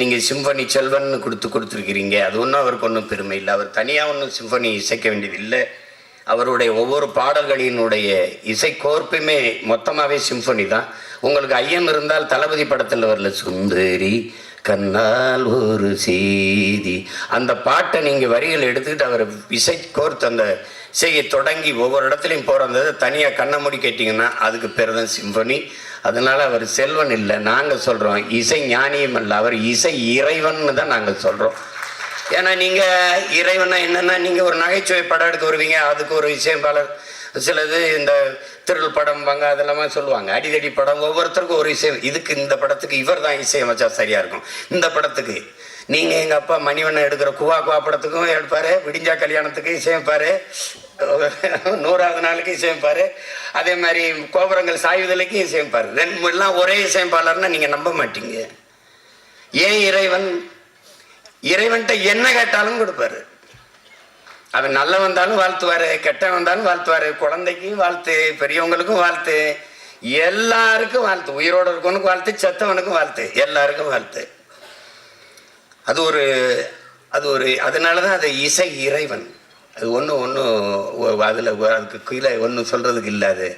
நீங்கள் சிம்பனி செல்வன்னு கொடுத்துருக்கிறீங்க. அது ஒன்றும் அவருக்கு ஒன்றும் பெருமை இல்லை. அவர் தனியாக ஒன்றும் சிம்பனி இசைக்க வேண்டியது இல்லை. அவருடைய ஒவ்வொரு பாடல்களினுடைய இசை கோர்ப்புமே மொத்தமாகவே சிம்பனி தான். உங்களுக்கு ஐயம் இருந்தால் தளபதி படத்தில் வரல, சுந்தரி கண்ணால் ஒரு செய்தி, அந்த பாட்டை நீங்கள் வரிகள் எடுத்துக்கிட்டு அவர் இசை கோர்த்து அந்த இசையை தொடங்கி ஒவ்வொரு இடத்துலையும் போகிறது தனியாக கண்ணை மூடி கேட்டிங்கன்னா அதுக்கு பேர் தான் சிம்பனி. அதனால் அவர் செல்வன் இல்லை, நாங்கள் சொல்கிறோம் இசை ஞானியும் அல்ல, அவர் இசை இறைவன்னு தான் நாங்கள் சொல்கிறோம். ஏன்னா நீங்கள் இறைவனா என்னென்னா, நீங்கள் ஒரு நகைச்சுவை படம் எடுக்க வருவீங்க, அதுக்கு ஒரு இசையமைப்பாளர், சிலது இந்த திருள் படம் வாங்க அதெல்லாமே சொல்லுவாங்க, அடிதடி படம், ஒவ்வொருத்தருக்கும் ஒரு இசை. இதுக்கு இந்த படத்துக்கு இவர் தான் இசையமைச்சா சரியாக இருக்கும். இந்த படத்துக்கு நீங்கள் எங்கள் அப்பா மணிவண்ணன் எடுக்கிற குவா குவா படத்துக்கும் எடுப்பார், விடிஞ்சா கல்யாணத்துக்கு இசையமைப்பார், 100வது நாளுக்கு இசையமைப்பார், அதே மாதிரி கோபுரங்கள் சாய்வுதலைக்கும் இசையமைப்பார். ரெண்டு எல்லாம் ஒரே இசையமைப்பாளர்னா நீங்கள் நம்ப மாட்டீங்க. ஏன் இறைவன்கிட்ட என்ன கேட்டாலும் கொடுப்பாரு. அவன் நல்ல வந்தாலும் வாழ்த்துவாரு, கெட்ட வந்தாலும் வாழ்த்துவாரு, குழந்தைக்கும் வாழ்த்து, பெரியவங்களுக்கும் வாழ்த்து, எல்லாருக்கும் வாழ்த்து, உயிரோடு இருக்கவனுக்கும் வாழ்த்து, செத்தவனுக்கும் வாழ்த்து, எல்லாருக்கும் வாழ்த்து. அது ஒரு அதனால தான் அது இசை இறைவன். அது ஒன்றும் அதில் அதுக்கு கீழே ஒன்றும் சொல்கிறதுக்கு இல்லாது.